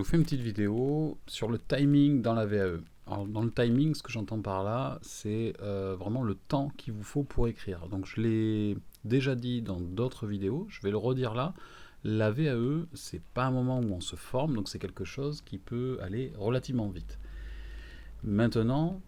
vous fais une petite vidéo sur le timing dans la VAE. Alors, dans le timing, ce que j'entends par là, c'est vraiment le temps qu'il vous faut pour écrire. Donc je l'ai déjà dit dans d'autres vidéos, je vais le redire là. La VAE, c'est pas un moment où on se forme, donc c'est quelque chose qui peut aller relativement vite. Maintenant,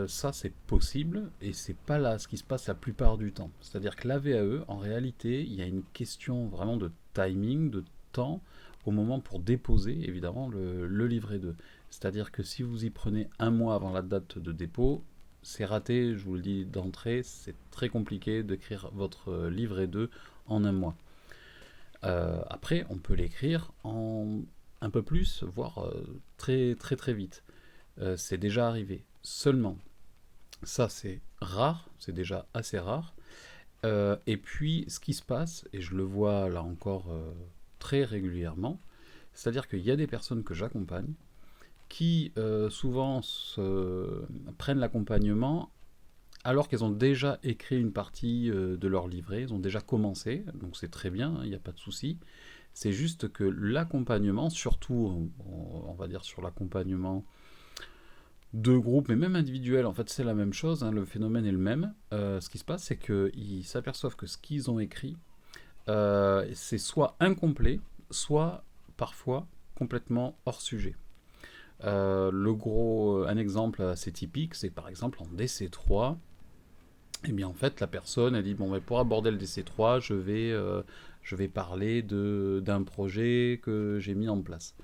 ça c'est possible, et c'est pas là ce qui se passe la plupart du temps. C'est-à-dire que la VAE, en réalité, il y a une question vraiment de timing, de temps, au moment pour déposer, évidemment, le livret 2. C'est-à-dire que si vous y prenez un mois avant la date de dépôt, c'est raté, je vous le dis d'entrée, c'est très compliqué d'écrire votre livret 2 en un mois. Après, on peut l'écrire en un peu plus, voire très très très vite. C'est déjà arrivé. Seulement, ça c'est rare, c'est déjà assez rare. Et puis, ce qui se passe, et je le vois là encore très régulièrement, c'est-à-dire qu'il y a des personnes que j'accompagne qui souvent prennent l'accompagnement alors qu'elles ont déjà écrit une partie de leur livret, elles ont déjà commencé, donc c'est très bien, il n'y a pas de souci. C'est juste que l'accompagnement, surtout on va dire sur l'accompagnement de groupe, mais même individuel, en fait c'est la même chose, hein, le phénomène est le même. Ce qui se passe, c'est qu'ils s'aperçoivent que ce qu'ils ont écrit, c'est soit incomplet, soit parfois complètement hors sujet. Un exemple assez typique, c'est par exemple en DC3, et bien en fait la personne elle dit bon, mais pour aborder le DC3, je vais parler d'un projet que j'ai mis en place.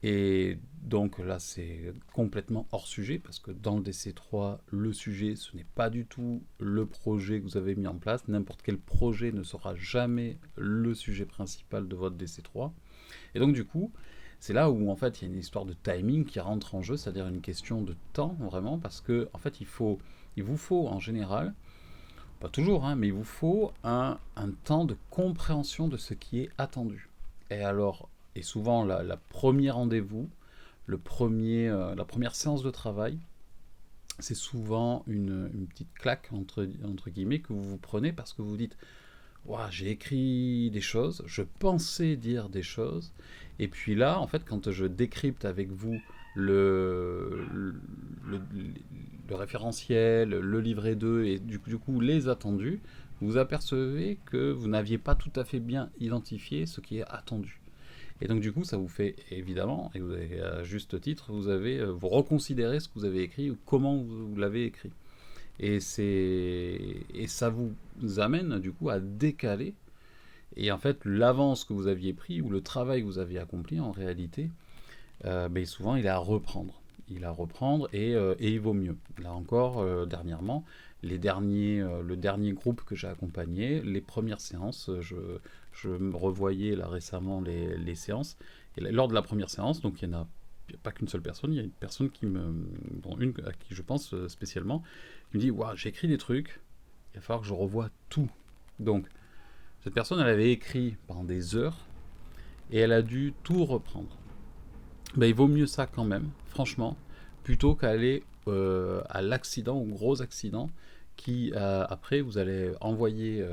Et donc là, c'est complètement hors sujet, parce que dans le DC3, le sujet, ce n'est pas du tout le projet que vous avez mis en place. N'importe quel projet ne sera jamais le sujet principal de votre DC3. Et donc du coup, c'est là où en fait il y a une histoire de timing qui rentre en jeu, c'est-à-dire une question de temps vraiment, parce que en fait il vous faut en général, pas toujours, hein, mais il vous faut un temps de compréhension de ce qui est attendu. Et alors, et souvent la premier rendez-vous, la première séance de travail, c'est souvent une petite claque entre guillemets que vous vous prenez, parce que vous dites ouah, j'ai écrit des choses, je pensais dire des choses, et puis là, en fait, quand je décrypte avec vous le, le, le, le référentiel, le livret 2 et du coup les attendus, vous apercevez que vous n'aviez pas tout à fait bien identifié ce qui est attendu. Et donc du coup, ça vous fait évidemment, et vous avez à juste titre, vous reconsidérez ce que vous avez écrit ou comment vous l'avez écrit. Et ça vous amène du coup à décaler. Et en fait, l'avance que vous aviez pris ou le travail que vous aviez accompli, en réalité, ben souvent il est à reprendre. Il est à reprendre et il vaut mieux. Là encore, dernièrement, le dernier groupe que j'ai accompagné, les premières séances, je me revoyais là récemment les séances. Et là, lors de la première séance, donc il y en a pas qu'une seule personne, il y a une personne dont une à qui je pense spécialement, qui me dit waouh, j'ai écrit des trucs, il va falloir que je revoie tout. Donc, cette personne, elle avait écrit pendant des heures et elle a dû tout reprendre. Ben, il vaut mieux ça quand même, franchement, plutôt qu'aller à l'accident, au gros accident, qui après vous allez envoyer,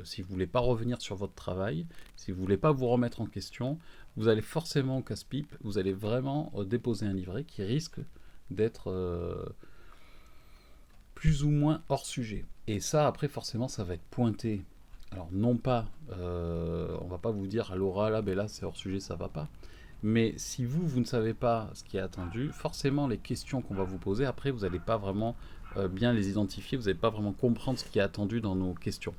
si vous voulez pas revenir sur votre travail, si vous voulez pas vous remettre en question, vous allez forcément au casse-pipe, vous allez vraiment déposer un livret qui risque d'être plus ou moins hors sujet. Et ça, après, forcément, ça va être pointé. Alors, non pas, on va pas vous dire à l'oral, ah ben là, c'est hors sujet, ça va pas. Mais si vous ne savez pas ce qui est attendu, forcément, les questions qu'on va vous poser, après, vous n'allez pas vraiment bien les identifier, vous n'allez pas vraiment comprendre ce qui est attendu dans nos questions.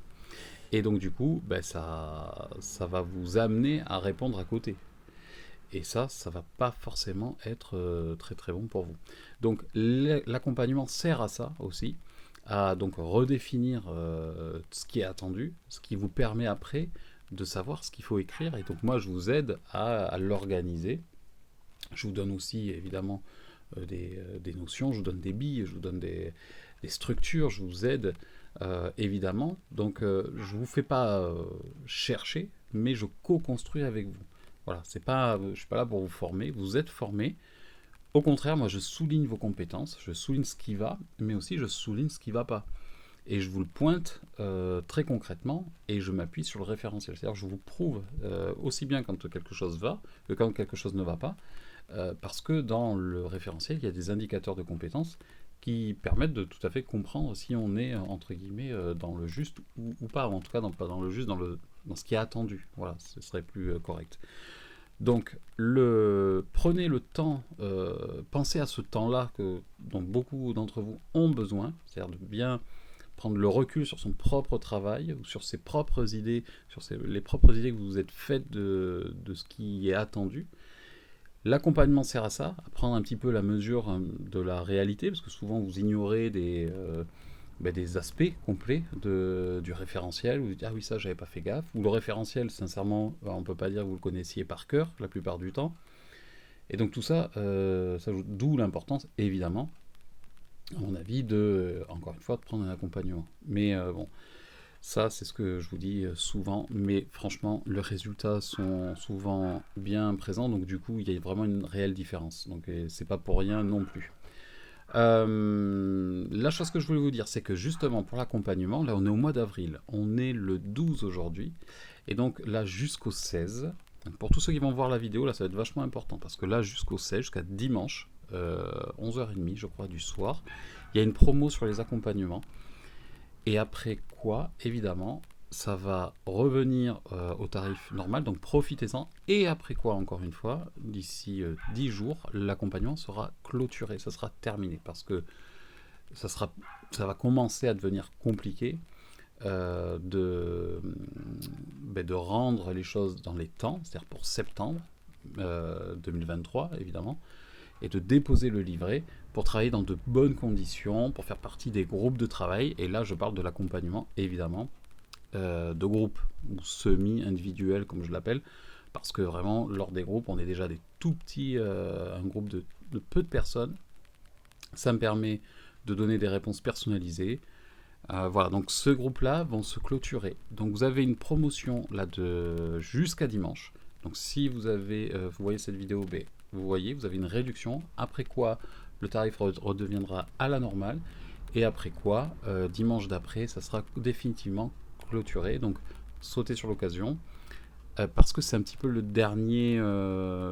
Et donc, du coup, ben, ça va vous amener à répondre à côté. Et ça va pas forcément être très très bon pour vous. Donc l'accompagnement sert à ça aussi, à donc redéfinir ce qui est attendu, ce qui vous permet après de savoir ce qu'il faut écrire. Et donc moi je vous aide à l'organiser. Je vous donne aussi évidemment des notions, je vous donne des billes, je vous donne des structures, je vous aide évidemment. Donc je ne vous fais pas chercher, mais je co-construis avec vous. Voilà, je ne suis pas là pour vous former, vous êtes formé. Au contraire, moi je souligne vos compétences, je souligne ce qui va, mais aussi je souligne ce qui ne va pas. et je vous le pointe très concrètement, et je m'appuie sur le référentiel. C'est-à-dire que je vous prouve aussi bien quand quelque chose va que quand quelque chose ne va pas, parce que dans le référentiel, il y a des indicateurs de compétences qui permettent de tout à fait comprendre si on est, entre guillemets, dans le juste ou pas, ou en tout cas pas dans le juste, dans ce qui est attendu. Voilà, ce serait plus correct. Donc, prenez le temps, pensez à ce temps-là dont beaucoup d'entre vous ont besoin, c'est-à-dire de bien prendre le recul sur son propre travail, ou sur ses propres idées, sur les propres idées que vous vous êtes faites de ce qui est attendu. L'accompagnement sert à ça, à prendre un petit peu la mesure de la réalité, parce que souvent vous ignorez des aspects complets du référentiel, vous dites ah oui ça j'avais pas fait gaffe, ou le référentiel sincèrement on peut pas dire que vous le connaissiez par cœur la plupart du temps, et donc tout ça, ça joue, d'où l'importance évidemment à mon avis encore une fois de prendre un accompagnement. Mais bon, ça c'est ce que je vous dis souvent, mais franchement les résultats sont souvent bien présents, donc du coup il y a vraiment une réelle différence, donc c'est pas pour rien non plus. La chose que je voulais vous dire, c'est que justement pour l'accompagnement, là on est au mois d'avril, on est le 12 aujourd'hui, et donc là jusqu'au 16, pour tous ceux qui vont voir la vidéo, là ça va être vachement important, parce que là jusqu'au 16, jusqu'à dimanche, 11h30 je crois du soir, il y a une promo sur les accompagnements, et après quoi, évidemment, ça va revenir au tarif normal, donc profitez-en. Et après quoi, encore une fois, d'ici 10 jours, l'accompagnement sera clôturé, ça sera terminé, parce que ça va commencer à devenir compliqué de rendre les choses dans les temps, c'est-à-dire pour septembre 2023, évidemment, et de déposer le livret pour travailler dans de bonnes conditions, pour faire partie des groupes de travail. Et là, je parle de l'accompagnement, évidemment, de groupes ou semi-individuels, comme je l'appelle, parce que vraiment, lors des groupes, on est déjà des tout petits, un groupe de peu de personnes. Ça me permet de donner des réponses personnalisées. Voilà, donc ce groupe-là vont se clôturer. Donc vous avez une promotion là jusqu'à dimanche. Donc si vous voyez cette vidéo, vous avez une réduction, après quoi le tarif redeviendra à la normale, et après quoi, dimanche d'après, ça sera définitivement clôturé. Donc sautez sur l'occasion, parce que c'est un petit peu le dernier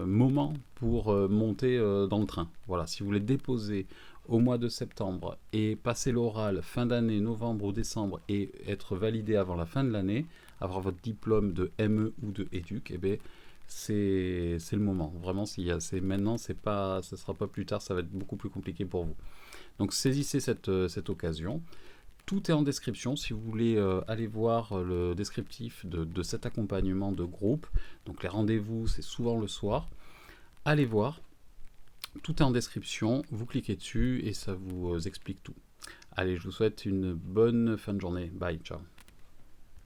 moment pour monter dans le train. Voilà, si vous voulez déposer au mois de septembre et passer l'oral fin d'année, novembre ou décembre, et être validé avant la fin de l'année, avoir votre diplôme de ME ou de éduc, eh bien, c'est le moment. Vraiment, c'est maintenant, ça ne sera pas plus tard, ça va être beaucoup plus compliqué pour vous. Donc saisissez cette occasion. Tout est en description si vous voulez aller voir le descriptif de cet accompagnement de groupe. Donc les rendez-vous, c'est souvent le soir. Allez voir. Tout est en description. Vous cliquez dessus et ça vous explique tout. Allez, je vous souhaite une bonne fin de journée. Bye, ciao.